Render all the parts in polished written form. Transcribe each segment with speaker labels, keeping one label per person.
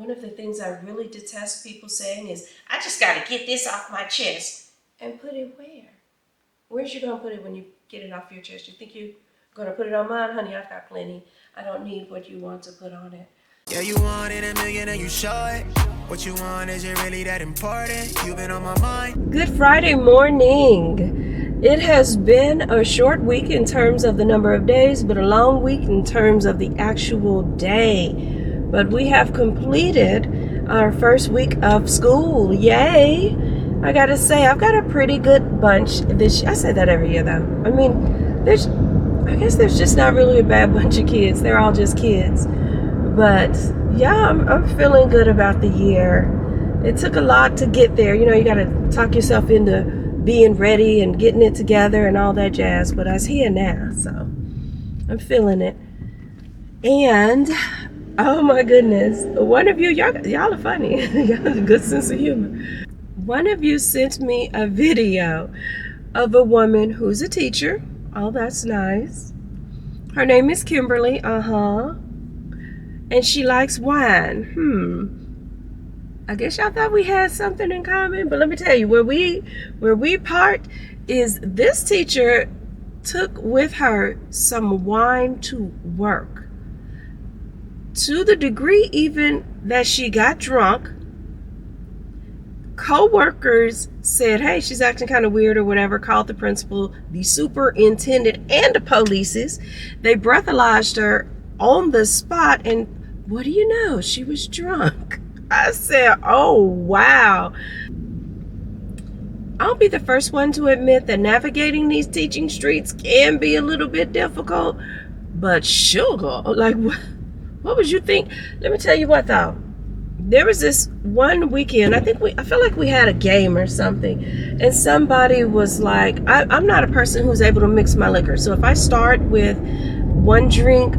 Speaker 1: One of the things I really detest people saying is, I just got to get this off my chest. And put it where? Where's you going to put it when you get it off your chest? You think you're going to put it on mine? Honey, I've got plenty. I don't need what you want to put on it.
Speaker 2: Yeah, you wanted a million and you show it. What you want, is it really that important? You've been on my mind.
Speaker 1: Good Friday morning. It has been a short week in terms of the number of days, but a long week in terms of the actual day. But we have completed our first week of school. Yay! I gotta say, I've got a pretty good bunch this year. I say that every year though. I mean, I guess there's just not really a bad bunch of kids. They're all just kids. But yeah, I'm feeling good about the year. It took a lot to get there. You know, you gotta talk yourself into being ready and getting it together and all that jazz. But I was here now, so I'm feeling it. And oh my goodness, one of you, y'all are funny. Y'all have a good sense of humor. One of you sent me a video of a woman who's a teacher. Oh, that's nice. Her name is Kimberly, and she likes wine. I guess y'all thought we had something in common, but let me tell you, where we part is this teacher took with her some wine to work. To the degree even that she got drunk. Co-workers said, hey, she's acting kind of weird or whatever, called the principal, the superintendent, and the police. They breathalyzed her on the spot, and what do you know? She was drunk. I said, oh, wow. I'll be the first one to admit that navigating these teaching streets can be a little bit difficult, but sugar, like, what would you think? Let me tell you what, though. There was this one weekend, I feel like we had a game or something, and somebody was like, I'm not a person who's able to mix my liquor. So if I start with one drink,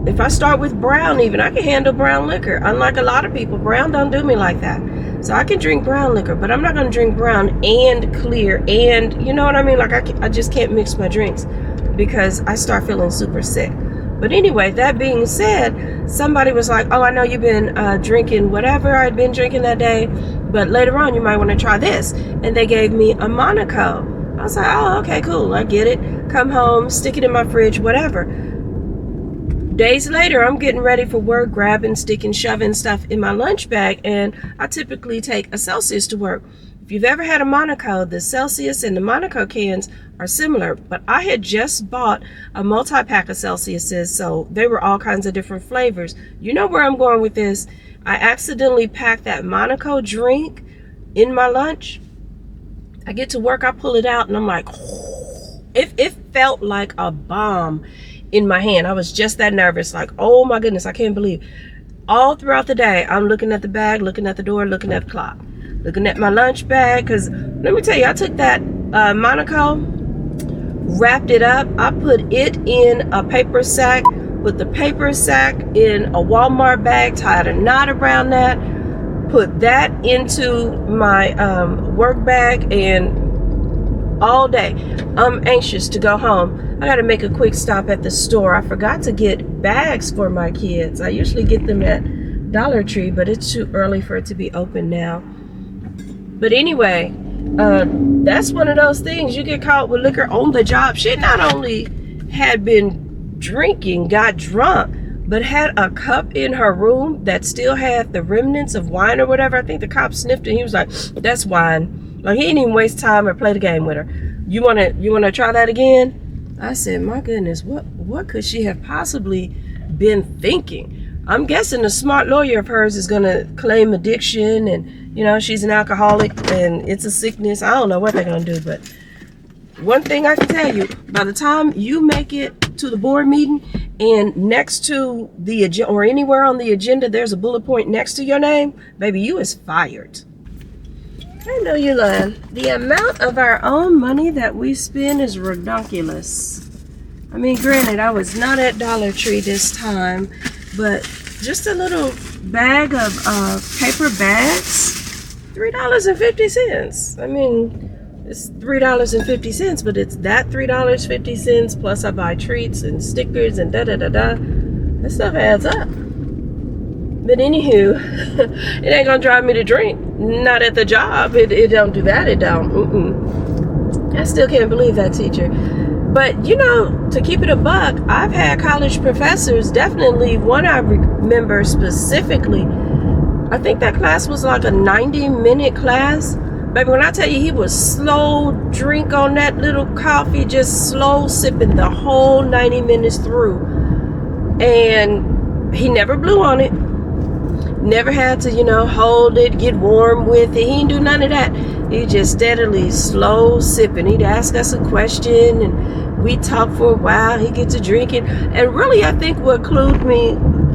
Speaker 1: if I start with brown even, I can handle brown liquor. Unlike a lot of people, brown don't do me like that. So I can drink brown liquor, but I'm not going to drink brown and clear, and you know what I mean? Like I just can't mix my drinks because I start feeling super sick. But anyway, that being said, somebody was like, oh, I know you've been drinking whatever I'd been drinking that day, but later on you might want to try this. And they gave me a Monaco. I was like, oh, okay, cool. I get it. Come home, stick it in my fridge, whatever. Days later, I'm getting ready for work, grabbing, sticking, shoving stuff in my lunch bag, and I typically take a Celsius to work. If you've ever had a Monaco, the Celsius and the Monaco cans are similar, but I had just bought a multi-pack of Celsiuses, so they were all kinds of different flavors. You know where I'm going with this. I accidentally packed that Monaco drink in my lunch. I get to work, I pull it out, and I'm like, it felt like a bomb in my hand. I was just that nervous, like, oh my goodness, I can't believe. All throughout the day, I'm looking at the bag, looking at the door, looking at the clock, looking at my lunch bag, because let me tell you, I took that Monaco, wrapped it up, I put it in a paper sack, put the paper sack in a Walmart bag, tied a knot around that, put that into my work bag, and all day I'm anxious to go home. I got to make a quick stop at the store. I forgot to get bags for my kids. I usually get them at Dollar Tree, but it's too early for it to be open now. But anyway, that's one of those things. You get caught with liquor on the job. She not only had been drinking, got drunk, but had a cup in her room that still had the remnants of wine or whatever. I think the cop sniffed it and he was like, that's wine. Like, he didn't even waste time or play the game with her. You wanna try that again? I said, my goodness, what could she have possibly been thinking? I'm guessing a smart lawyer of hers is gonna claim addiction, and you know, she's an alcoholic and it's a sickness. I don't know what they're gonna do, but one thing I can tell you, by the time you make it to the board meeting and next to the agenda or anywhere on the agenda there's a bullet point next to your name, baby, you is fired. I know you're lying. The amount of our own money that we spend is redonkulous. I mean, granted, I was not at Dollar Tree this time, but just a little bag of paper bags, $3.50. I mean, it's $3.50, but it's that $3.50 plus I buy treats and stickers and da-da-da-da. That stuff adds up. But anywho, It ain't gonna drive me to drink. Not at the job. It don't do that. It don't. I still can't believe that teacher. But to keep it a buck, I've had college professors, definitely one I remember specifically. I think that class was like a 90-minute class. Baby, when I tell you he was slow drink on that little coffee, just slow sipping the whole 90 minutes through. And he never blew on it. Never had to, hold it, get warm with it. He didn't do none of that. He just steadily slow sipping. He'd ask us a question and we talked for a while. He'd get to drinking. And really, I think what clued me,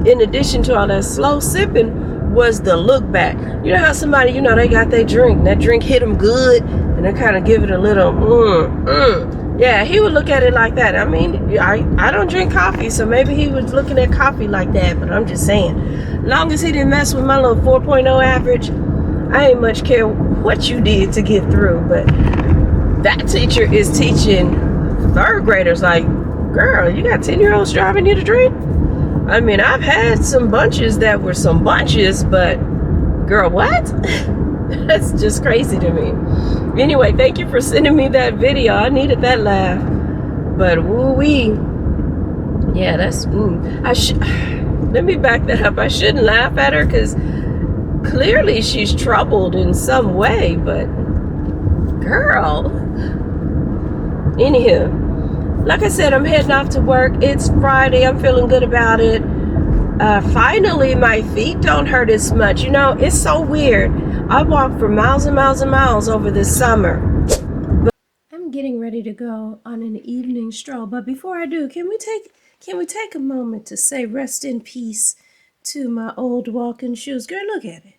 Speaker 1: in addition to all that slow sipping, was the look back. You know how somebody, they got their drink. That drink hit them good and they kind of give it a little, Yeah, he would look at it like that. I mean, I don't drink coffee, so maybe he was looking at coffee like that, but I'm just saying. Long as he didn't mess with my little 4.0 average, I ain't much care what you did to get through. But that teacher is teaching third graders like, girl, you got 10-year-olds driving you to drink? I mean, I've had some bunches that were some bunches, but girl, what? That's just crazy to me. Anyway, thank you for sending me that video. I needed that laugh. But woo-wee. Yeah, that's... Let me back that up. I shouldn't laugh at her because clearly she's troubled in some way, but girl. Anywho, like I said, I'm heading off to work. It's Friday. I'm feeling good about it. Finally, my feet don't hurt as much. It's so weird. I walked for miles and miles and miles over this summer. I'm getting ready to go on an evening stroll, but before I do, can we take a moment to say rest in peace to my old walking shoes? Girl, look at it.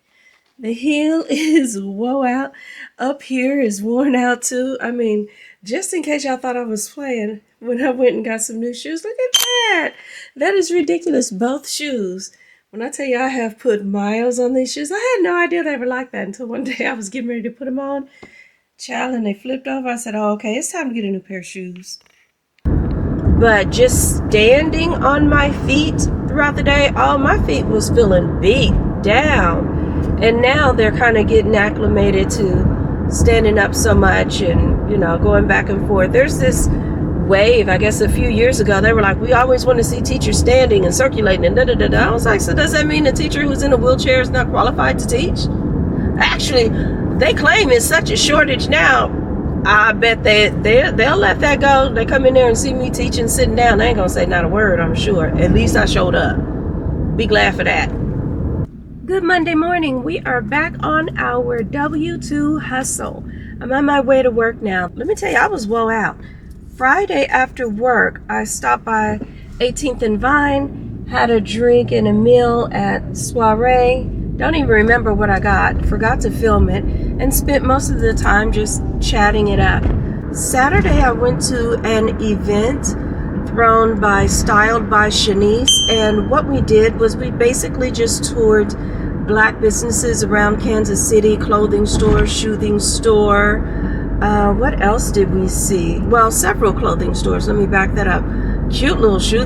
Speaker 1: The heel is woe out. Up here is worn out too. I mean, just in case y'all thought I was playing, when I went and got some new shoes, look at that. That is ridiculous. Both shoes. When I tell you I have put miles on these shoes, I had no idea they were like that until one day I was getting ready to put them on. Child, and they flipped over. I said, oh, okay, it's time to get a new pair of shoes. But just standing on my feet throughout the day, my feet was feeling beat down. And now they're kind of getting acclimated to standing up so much and, going back and forth. There's this wave, I guess a few years ago, they were like, we always want to see teachers standing and circulating and da-da-da-da. I was like, so does that mean a teacher who's in a wheelchair is not qualified to teach? Actually, they claim it's such a shortage now. I bet they'll let that go. They come in there and see me teaching sitting down. They ain't gonna say not a word, I'm sure. At least I showed up. Be glad for that. Good Monday morning. We are back on our W2 hustle. I'm on my way to work now. Let me tell you, I was woe out. Friday after work, I stopped by 18th and Vine, had a drink and a meal at Soiree. Don't even remember what I got. Forgot to film it and spent most of the time just chatting it up. Saturday, I went to an event thrown by Styled by Shanice, and what we did was we basically just toured Black businesses around Kansas City, clothing store, shoe store. What else did we see? Well, several clothing stores. Let me back that up. Cute little shoe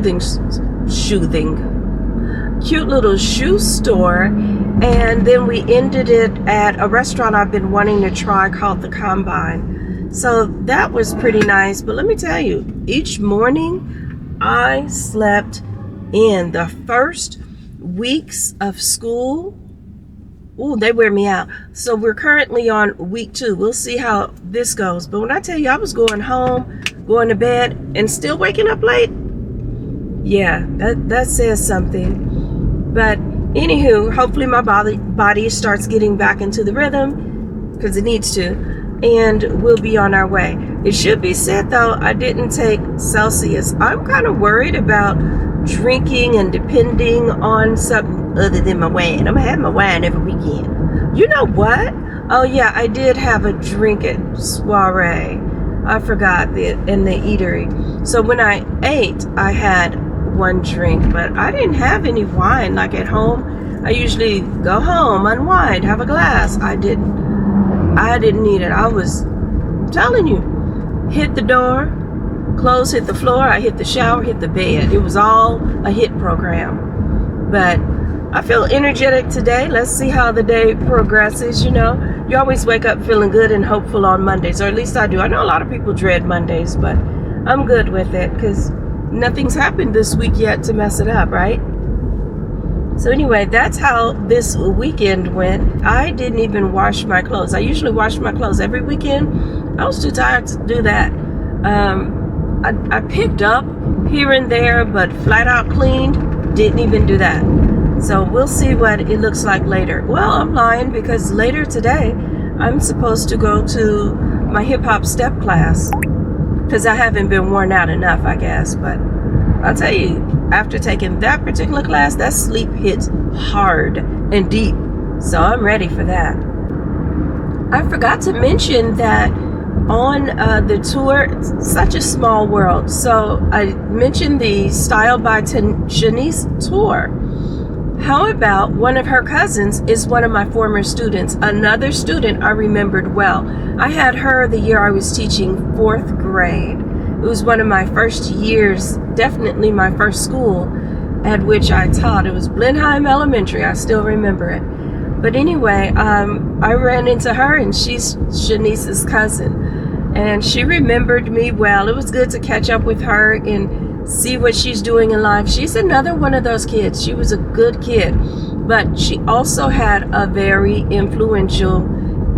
Speaker 1: store. And then we ended it at a restaurant I've been wanting to try called The Combine. So that was pretty nice. But let me tell you, each morning I slept in. The first weeks of school, they wear me out. So we're currently on week 2. We'll see how this goes. But when I tell you I was going home, going to bed, and still waking up late, yeah, that says something. But anywho, hopefully my body starts getting back into the rhythm, because it needs to, and we'll be on our way. It should be said, though, I didn't take Celsius. I'm kind of worried about drinking and depending on something other than my wine. I'm going to have my wine every weekend. You know what? Oh, yeah, I did have a drink at Soiree. I forgot, in the eatery. So when I ate, I had one drink, but I didn't have any wine like at home. I usually go home, unwind, have a glass. I didn't need it. I was telling you, hit the door, clothes hit the floor, I hit the shower, hit the bed. It was all a hit program. But I feel energetic today. Let's see how the day progresses. You always wake up feeling good and hopeful on Mondays, or at least I do. I know a lot of people dread Mondays, but I'm good with it because nothing's happened this week yet to mess it up, right? So anyway, that's how this weekend went. I didn't even wash my clothes. I usually wash my clothes every weekend. I was too tired to do that. I picked up here and there, but flat out cleaned, didn't even do that. So we'll see what it looks like later. Well, I'm lying because later today, I'm supposed to go to my hip hop step class because I haven't been worn out enough, I guess. But I'll tell you, after taking that particular class, that sleep hits hard and deep. So I'm ready for that. I forgot to mention that on the tour, it's such a small world. So I mentioned the Style by Shanice tour. How about one of her cousins is one of my former students, another student I remembered well. I had her the year I was teaching 4th grade. It was one of my first years, definitely my first school at which I taught. It was Blenheim Elementary. I still remember it. But anyway, I ran into her, and she's Shanice's cousin. And she remembered me well. It was good to catch up with her and see what she's doing in life. She's another one of those kids. She was a good kid, but she also had a very influential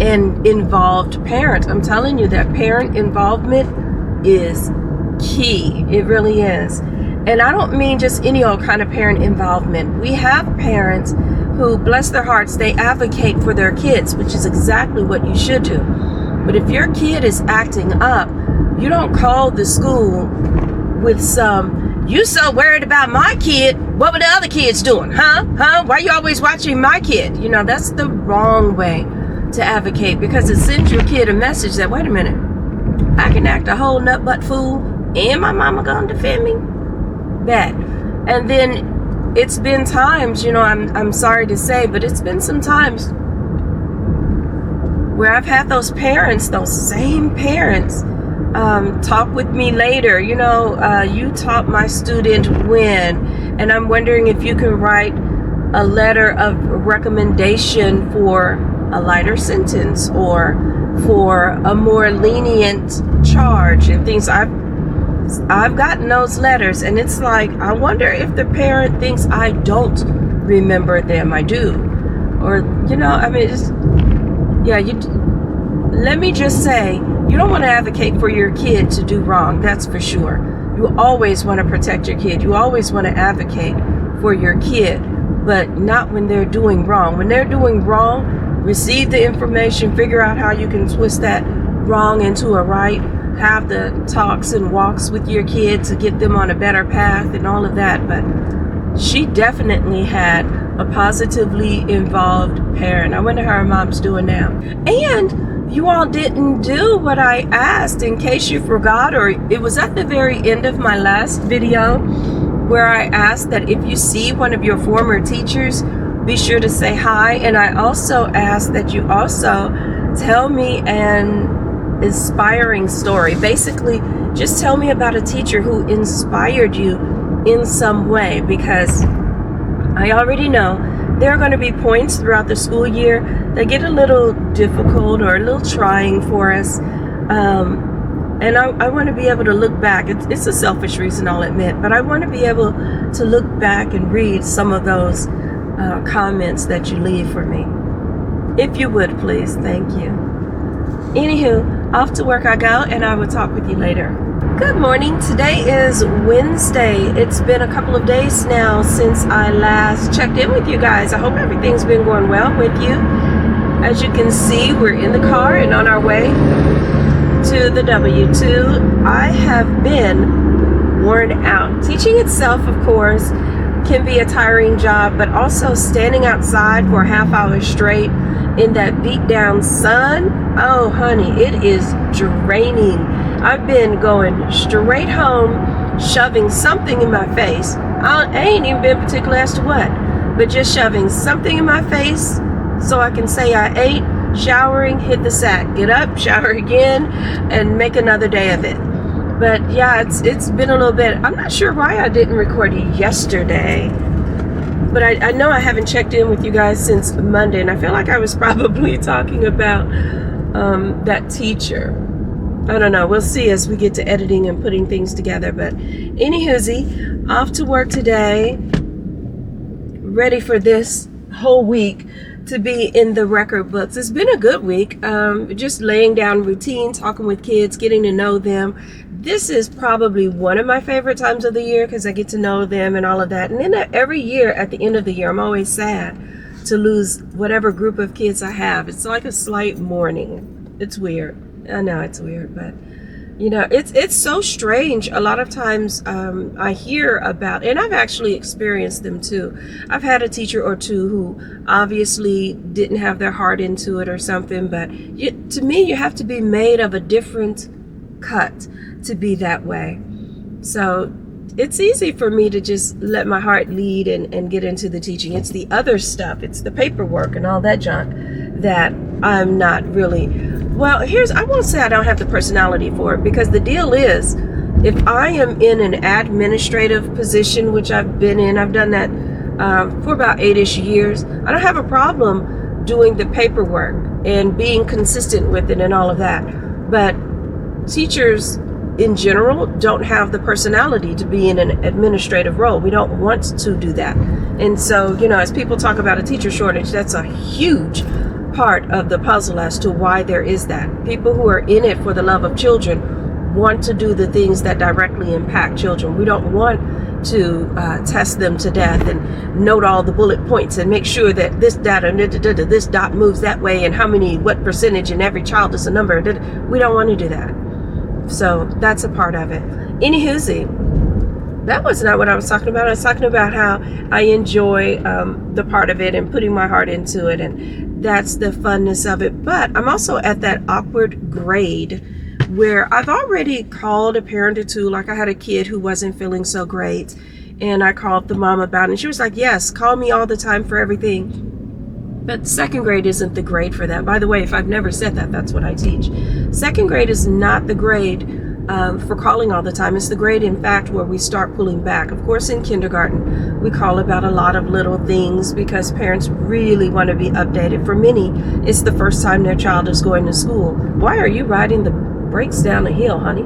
Speaker 1: and involved parent. I'm telling you, that parent involvement is key. It really is. And I don't mean just any old kind of parent involvement. We have parents who, bless their hearts, they advocate for their kids, which is exactly what you should do. But if your kid is acting up, you don't call the school with some, "You so worried about my kid, what were the other kids doing, huh? Why you always watching my kid?" That's the wrong way to advocate, because it sends your kid a message that, wait a minute, I can act a whole nut butt fool and my mama gonna defend me? Bad. And then it's been times, I'm sorry to say, but it's been some times where I've had those same parents, talk with me later. You taught my student when, and I'm wondering if you can write a letter of recommendation for a lighter sentence or for a more lenient charge and things. I've gotten those letters, and it's like, I wonder if the parent thinks I don't remember them. I do. Or, let me just say, you don't want to advocate for your kid to do wrong, that's for sure. You always want to protect your kid. You always want to advocate for your kid, but not when they're doing wrong. When they're doing wrong, receive the information, figure out how you can twist that wrong into a right, have the talks and walks with your kid to get them on a better path and all of that. But she definitely had a positively involved parent. I wonder how her mom's doing now. And you all didn't do what I asked, in case you forgot, or it was at the very end of my last video where I asked that if you see one of your former teachers, be sure to say hi. And I also asked that you also tell me an inspiring story. Basically, just tell me about a teacher who inspired you in some way, because I already know there are going to be points throughout the school year that get a little difficult or a little trying for us, and I want to be able to look back. It's a selfish reason, I'll admit, but I want to be able to look back and read some of those comments that you leave for me. If you would, please. Thank you. Anywho, off to work I go, and I will talk with you later. Good morning. Today is Wednesday. It's been a couple of days now since I last checked in with you guys. I hope everything's been going well with you. As you can see, we're in the car and on our way to the W2. I have been worn out. Teaching itself, of course, can be a tiring job, but also standing outside for a half hour straight in that beat down sun, oh honey, it is draining. I've been going straight home, shoving something in my face. I ain't even been particular as to what, but just shoving something in my face so I can say I ate, showering, hit the sack, get up, shower again, and make another day of it. But yeah, it's been a little bit. I'm not sure why I didn't record yesterday. But I know I haven't checked in with you guys since Monday, and I feel like I was probably talking about that teacher. I don't know. We'll see as we get to editing and putting things together. But anywhoosie, off to work today, ready for this whole week to be in the record books. It's been a good week. Just laying down routine, talking with kids, getting to know them. This is probably one of my favorite times of the year because I get to know them and all of that. And then every year at the end of the year, I'm always sad to lose whatever group of kids I have. It's like a slight mourning. It's weird. I know it's weird, but you know, it's so strange. A lot of times I hear about, and I've actually experienced them too. I've had a teacher or two who obviously didn't have their heart into it or something, but to me, you have to be made of a different cut to be that way. So it's easy for me to just let my heart lead and get into the teaching. It's the other stuff, it's the paperwork and all that junk that I'm not really, well, I won't say I don't have the personality for it, because the deal is, if I am in an administrative position, which I've been in, I've done that for about 8-ish years, I don't have a problem doing the paperwork and being consistent with it and all of that. But teachers in general don't have the personality to be in an administrative role. We don't want to do that. And so, you know, as people talk about a teacher shortage, that's a huge part of the puzzle as to why there is that. People who are in it for the love of children want to do the things that directly impact children. We don't want to test them to death and note all the bullet points and make sure that this data, this dot moves that way and what percentage in every child is a number. We don't want to do that. So that's a part of it. Anywhoosie, that was not what I was talking about. I was talking about how I enjoy the part of it and putting my heart into it, and that's the funness of it. But I'm also at that awkward grade where I've already called a parent or two. Like I had a kid who wasn't feeling so great, and I called the mom about it, and she was like, yes, call me all the time for everything. But second grade isn't the grade for that. By the way, if I've never said that, that's what I teach. Second grade is not the grade for calling all the time. It's the grade, in fact, where we start pulling back. Of course, in kindergarten, we call about a lot of little things because parents really want to be updated. For many, it's the first time their child is going to school. Why are you riding the brakes down the hill, honey?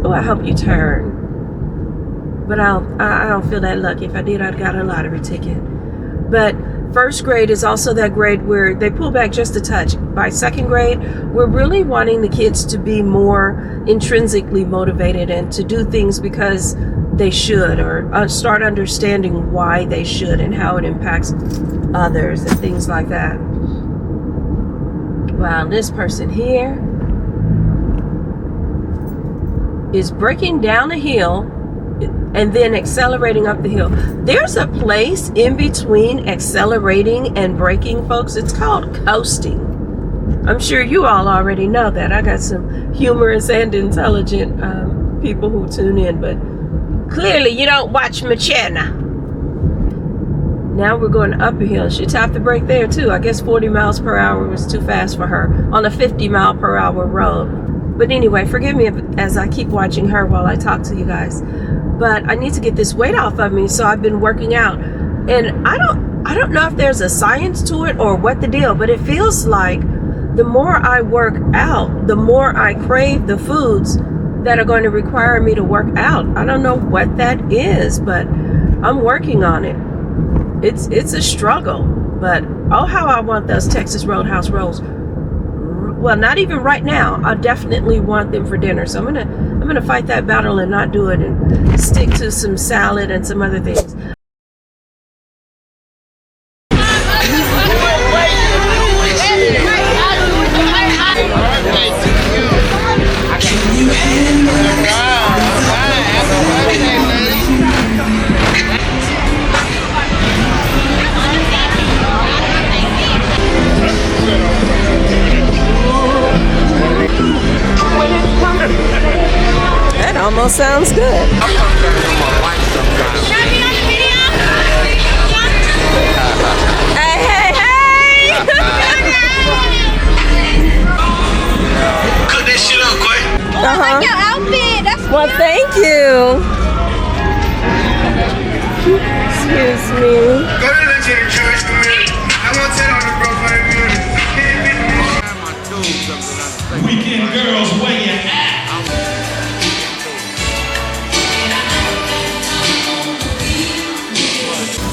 Speaker 1: Oh, I hope you turn. But I don't feel that lucky. If I did, I'd got a lottery ticket. But first grade is also that grade where they pull back just a touch. By second grade, we're really wanting the kids to be more intrinsically motivated and to do things because they should, or start understanding why they should and how it impacts others and things like that. Wow, this person here is breaking down a hill and then accelerating up the hill. There's a place in between accelerating and braking, folks. It's called coasting. I'm sure you all already know that. I got some humorous and intelligent people who tune in, but clearly you don't watch my channel. Now we're going up a hill. She tapped the brake there too. I guess 40 miles per hour was too fast for her on a 50 mile per hour road. But anyway, forgive me as I keep watching her while I talk to you guys. But I need to get this weight off of me, so I've been working out. And I don't know if there's a science to it or what the deal, but it feels like the more I work out, the more I crave the foods that are going to require me to work out. I don't know what that is, but I'm working on it. It's a struggle, but oh, how I want those Texas Roadhouse rolls. Well, not even right now. I definitely want them for dinner. So I'm gonna fight that battle and not do it and stick to some salad and some other things. That almost sounds good. Hey, hey, hey!
Speaker 2: Cook that shit up, quick.
Speaker 3: I like your outfit. That's
Speaker 1: well, thank you.
Speaker 2: to the church community. I won't tell on the bro for the community.
Speaker 3: Weekend girls, where you at?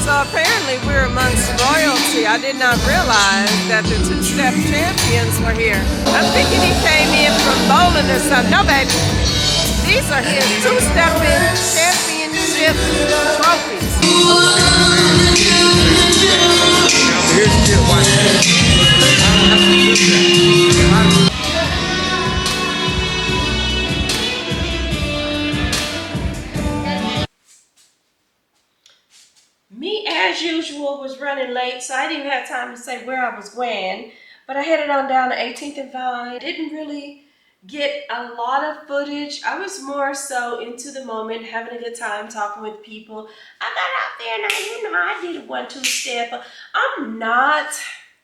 Speaker 1: So apparently we're amongst royalty. I did not realize that the two-step champions were here. I'm thinking he came in from bowling or something. No, baby. These are his two-stepping championship trophies. Me, as usual, was running late, so I didn't have time to say where I was going. But I headed on down to 18th and Vine. Didn't really get a lot of footage. I was more so into the moment, having a good time, talking with people. I got out there and I did a 1-2 step. I'm not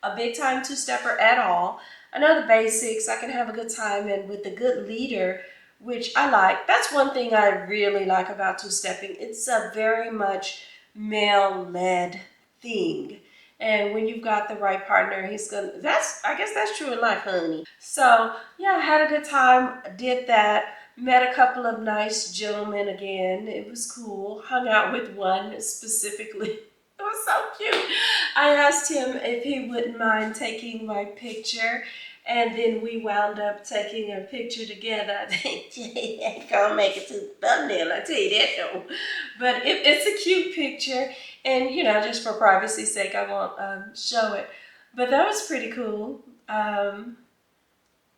Speaker 1: a big time two-stepper at all. I know the basics. I can have a good time, and with a good leader, which I like. That's one thing I really like about two-stepping. It's a very much male-led thing. And when you've got the right partner, I guess that's true in life, honey. So yeah, I had a good time, did that, met a couple of nice gentlemen again. It was cool. Hung out with one specifically. It was so cute. I asked him if he wouldn't mind taking my picture, and then we wound up taking a picture together. I think he ain't gonna make it to the thumbnail, I tell you that though. But it's a cute picture, and just for privacy's sake, I won't show it. But that was pretty cool. On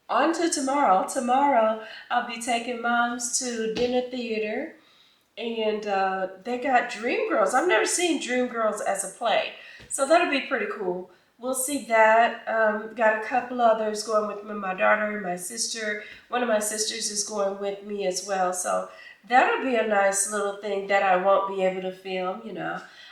Speaker 1: to tomorrow. Tomorrow, I'll be taking moms to dinner theater, and they got Dreamgirls. I've never seen Dreamgirls as a play, so that'll be pretty cool. We'll see that. Got a couple others going with me, my daughter and my sister. One of my sisters is going with me as well, so that'll be a nice little thing that I won't be able to film.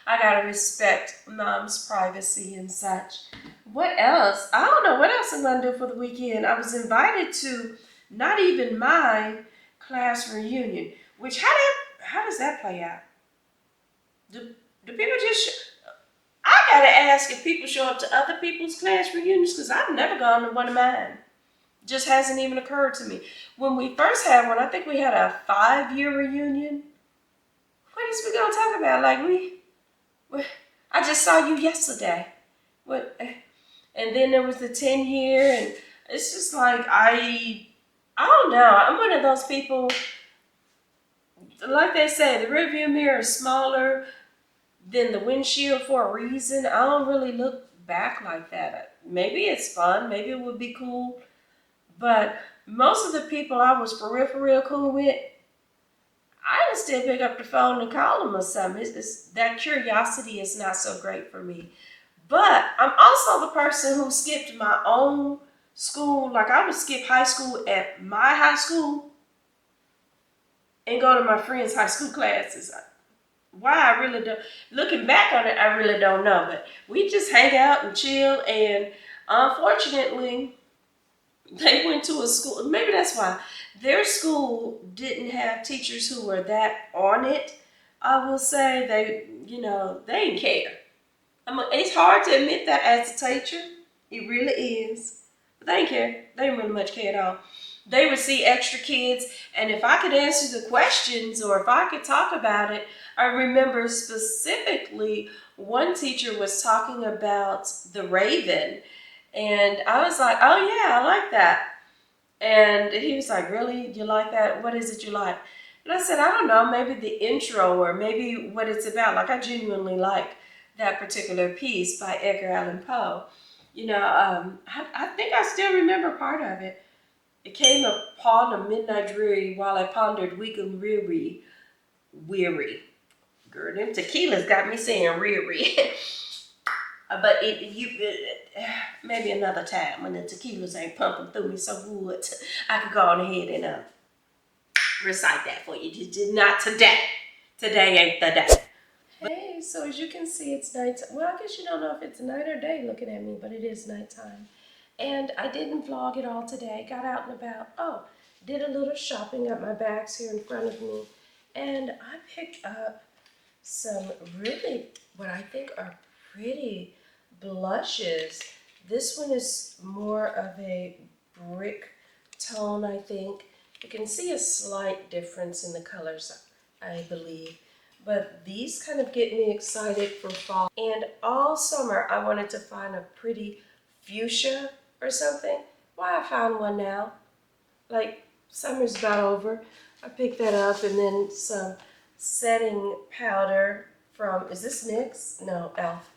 Speaker 1: I gotta respect mom's privacy and such. What else? I don't know what else I'm gonna do for the weekend. I was invited to not even my class reunion, which how does that play out? Do people I gotta ask if people show up to other people's class reunions, because I've never gone to one of mine. Just hasn't even occurred to me. When we first had one, I think we had a 5-year reunion. What is we gonna talk about? I just saw you yesterday. What? And then there was the 10-year, and it's just like I don't know. I'm one of those people. Like they say, the rearview mirror is smaller than the windshield for a reason. I don't really look back like that. Maybe it's fun. Maybe it would be cool. But most of the people I was for real cool with, I can still pick up the phone and call them or something. That curiosity is not so great for me. But I'm also the person who skipped my own school. Like, I would skip high school at my high school and go to my friends' high school classes. Why, I really don't. Looking back on it, I really don't know. But we just hang out and chill. And unfortunately, they went to a school. Maybe that's why their school didn't have teachers who were that on it. I will say they didn't care. It's hard to admit that as a teacher. It really is. But they didn't care. They didn't really much care at all. They would see extra kids, and if I could answer the questions or if I could talk about it, I remember specifically one teacher was talking about the raven, and I was like, oh yeah, I like that. And he was like, really? You like that? What is it you like? And I said, I don't know, maybe the intro or maybe what it's about. Like, I genuinely like that particular piece by Edgar Allan Poe. I think I still remember part of it. It came upon a midnight dreary while I pondered weak and weary. Girl, them tequilas got me saying weary. But maybe another time when the tequilas ain't pumping through me so good, I could go on ahead and recite that for you. Just not today. Today ain't the day. Hey, so as you can see, it's night. Well, I guess you don't know if it's night or day looking at me, but it is nighttime. And I didn't vlog it all today. Got out and about. Did a little shopping. Got my bags here in front of me. And I picked up some really, what I think are pretty blushes. This one is more of a brick tone, I think. You can see a slight difference in the colors, I believe. But these kind of get me excited for fall. And all summer, I wanted to find a pretty fuchsia or something. Well, I found one now. Like, summer's about over. I picked that up, and then some setting powder from, is this NYX? No, e.l.f.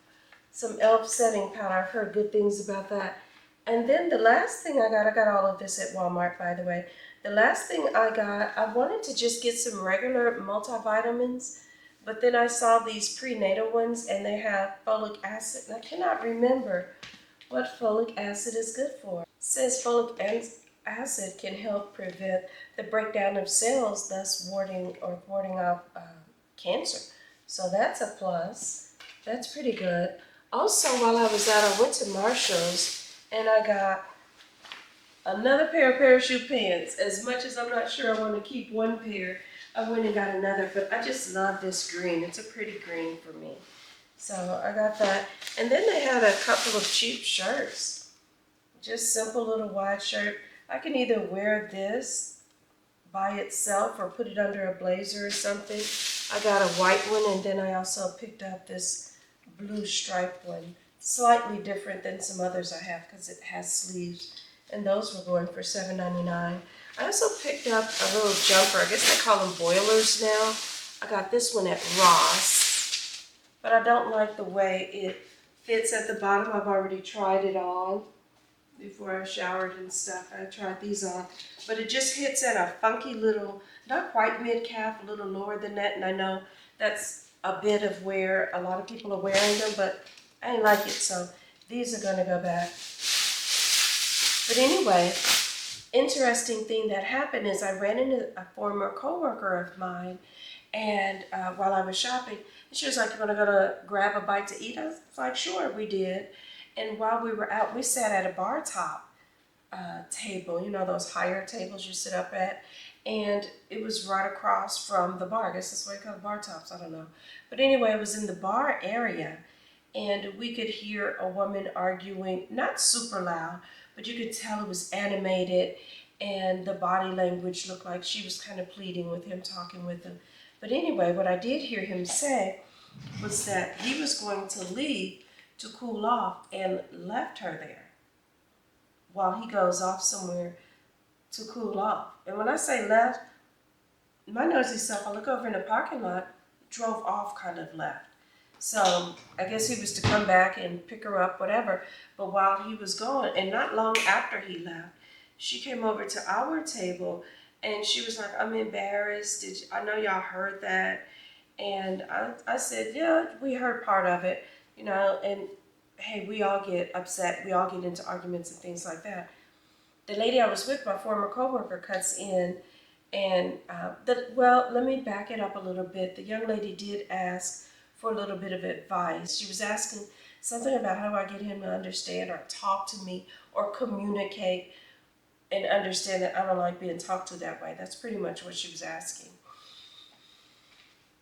Speaker 1: Some e.l.f. setting powder. I've heard good things about that. And then the last thing I got all of this at Walmart, by the way. The last thing I wanted to just get some regular multivitamins, but then I saw these prenatal ones, and they have folic acid, and I cannot remember what folic acid is good for. It says folic acid can help prevent the breakdown of cells, thus warding off cancer. So that's a plus. That's pretty good. Also, while I was out, I went to Marshall's and I got another pair of parachute pants. As much as I'm not sure I want to keep one pair, I went and got another, but I just love this green. It's a pretty green for me. So I got that. And then they had a couple of cheap shirts. Just simple little wide shirt. I can either wear this by itself or put it under a blazer or something. I got a white one, and then I also picked up this blue striped one. Slightly different than some others I have because it has sleeves. And those were going for $7.99. I also picked up a little jumper. I guess they call them boilers now. I got this one at Ross, but I don't like the way it fits at the bottom. I've already tried it on before I showered and stuff. I tried these on, but it just hits at a funky little, not quite mid-calf, a little lower than that, and I know that's a bit of where a lot of people are wearing them, but I didn't like it, so these are gonna go back. But anyway, interesting thing that happened is I ran into a former coworker of mine, and while I was shopping, she was like, "You want to go to grab a bite to eat?" I was like, "Sure," we did. And while we were out, we sat at a bar top table, you know, those higher tables you sit up at, and it was right across from the bar. I guess that's why you call it bar tops, I don't know. But anyway, it was in the bar area, and we could hear a woman arguing, not super loud, but you could tell it was animated, and the body language looked like she was kind of pleading with him, talking with him. But anyway, what I did hear him say was that he was going to leave to cool off and left her there while he goes off somewhere to cool off. And when I say left, my nosy self, I look over in the parking lot, drove off, kind of left. So I guess he was to come back and pick her up, whatever. But while he was gone, and not long after he left, she came over to our table and she was like, "I'm embarrassed. I know y'all heard that." And I said, "Yeah, we heard part of it, you know, and hey, we all get upset. We all get into arguments and things like that." The lady I was with, my former coworker, cuts in, and well, let me back it up a little bit. The young lady did ask for a little bit of advice. She was asking something about how do I get him to understand or talk to me or communicate and understand that I don't like being talked to that way. That's pretty much what she was asking.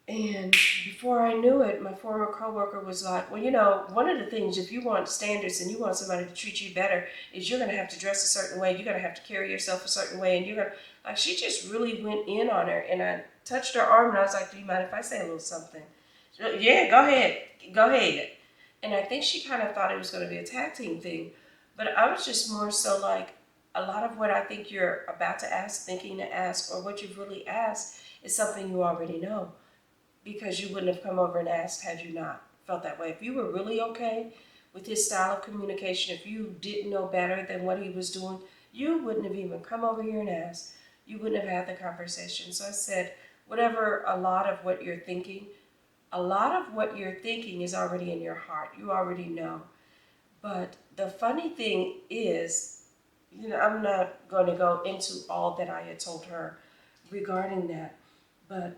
Speaker 1: And before I knew it, my former coworker was like, "Well, you know, one of the things, if you want standards and you want somebody to treat you better, is you're going to have to dress a certain way. You're going to have to carry yourself a certain way. And you're going to," like, she just really went in on her. And I touched her arm and I was like, "Do you mind if I say a little something?" She was like, "Yeah, go ahead. Go ahead." And I think she kind of thought it was going to be a tag team thing. But I was just more so like, a lot of what I think you're about to ask, thinking to ask, or what you've really asked is something you already know. Because you wouldn't have come over and asked had you not felt that way. If you were really okay with his style of communication, if you didn't know better than what he was doing, you wouldn't have even come over here and asked. You wouldn't have had the conversation. So I said, whatever, a lot of what you're thinking is already in your heart. You already know. But the funny thing is, you know, I'm not going to go into all that I had told her regarding that, but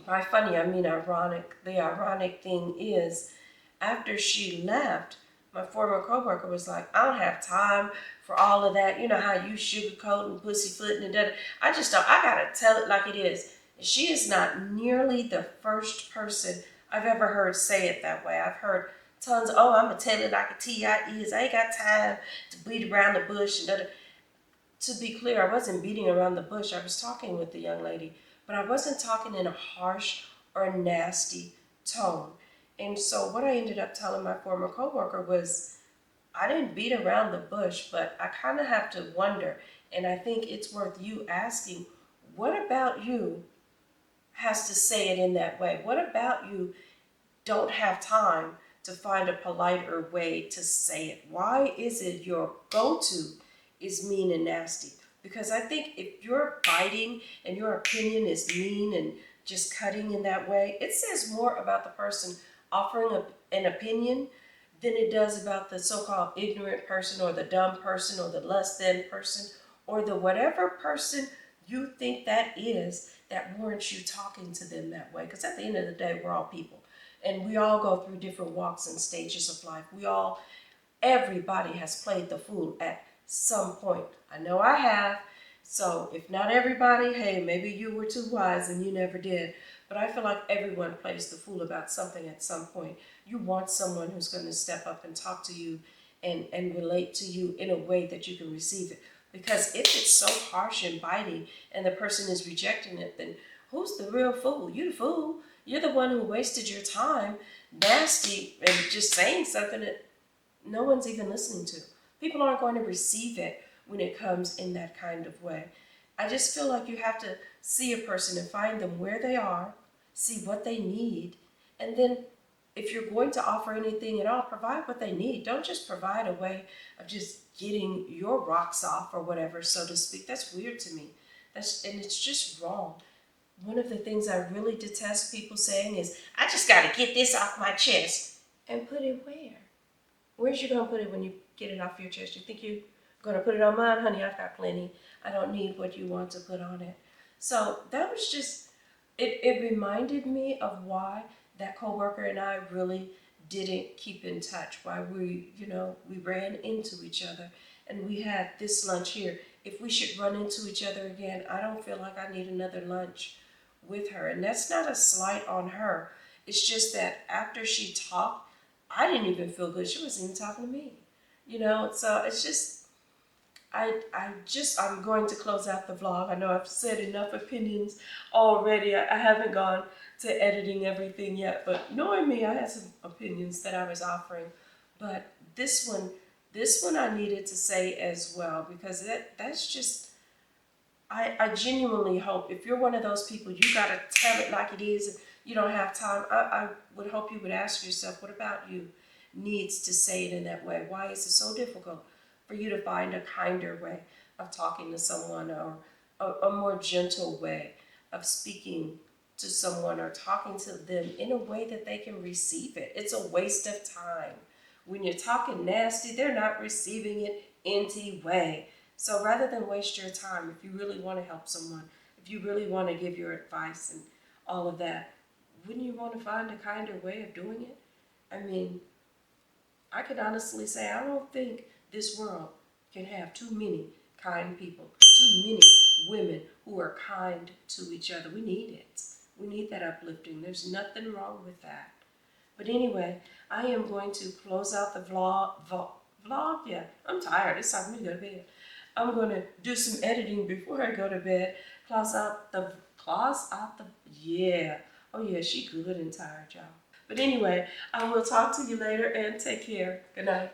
Speaker 1: by funny, I mean ironic. The ironic thing is, after she left, my former coworker was like, "I don't have time for all of that. You know how you sugarcoat and pussyfooting and that. I just don't. I gotta tell it like it is." She is not nearly the first person I've ever heard say it that way. I've heard tons of, oh, I'm going to tell it like a T.I. is. I ain't got time to beat around the bush. And da-da. To be clear, I wasn't beating around the bush. I was talking with the young lady, but I wasn't talking in a harsh or nasty tone. And so what I ended up telling my former coworker was, I didn't beat around the bush, but I kind of have to wonder, and I think it's worth you asking, what about you has to say it in that way? What about you don't have time to find a politer way to say it? Why is it your go-to is mean and nasty? Because I think if you're biting and your opinion is mean and just cutting in that way, it says more about the person offering an opinion than it does about the so-called ignorant person or the dumb person or the less than person or the whatever person you think that is that warrants you talking to them that way. Because at the end of the day, we're all people. And we all go through different walks and stages of life. Everybody has played the fool at some point. I know I have. So if not everybody, hey, maybe you were too wise and you never did. But I feel like everyone plays the fool about something at some point. You want someone who's going to step up and talk to you and relate to you in a way that you can receive it. Because if it's so harsh and biting and the person is rejecting it, then who's the real fool? You the fool. You're the one who wasted your time nasty and just saying something that no one's even listening to. People aren't going to receive it when it comes in that kind of way. I just feel like you have to see a person and find them where they are, see what they need, and then if you're going to offer anything at all, provide what they need. Don't just provide a way of just getting your rocks off or whatever, so to speak. That's weird to me. And it's just wrong. One of the things I really detest people saying is, I just got to get this off my chest. And put it where? Where's you going to put it when you get it off your chest? You think you're going to put it on mine? Honey, I've got plenty. I don't need what you want to put on it. So that was just, it reminded me of why that coworker and I really didn't keep in touch, why we ran into each other and we had this lunch here. If we should run into each other again, I don't feel like I need another lunch with her. And that's not a slight on her. It's just that after she talked, I didn't even feel good. She wasn't even talking to me. So it's just, I'm going to close out the vlog. I know I've said enough opinions already. I haven't gone to editing everything yet, but knowing me, I had some opinions that I was offering. But this one I needed to say as well, because that's just, I genuinely hope if you're one of those people, you got to tell it like it is, and you don't have time. I would hope you would ask yourself, what about you needs to say it in that way? Why is it so difficult for you to find a kinder way of talking to someone, or a more gentle way of speaking to someone or talking to them in a way that they can receive it? It's a waste of time. When you're talking nasty, they're not receiving it anyway. So rather than waste your time, if you really want to help someone, if you really want to give your advice and all of that, wouldn't you want to find a kinder way of doing it? I mean, I can honestly say I don't think this world can have too many kind people, too many women who are kind to each other. We need it. We need that uplifting. There's nothing wrong with that. But anyway, I am going to close out the vlog. Yeah, I'm tired. It's time for me to go to bed. I'm going to do some editing before I go to bed. Yeah. Oh yeah, she good and tired, y'all. But anyway, I will talk to you later and take care. Good night.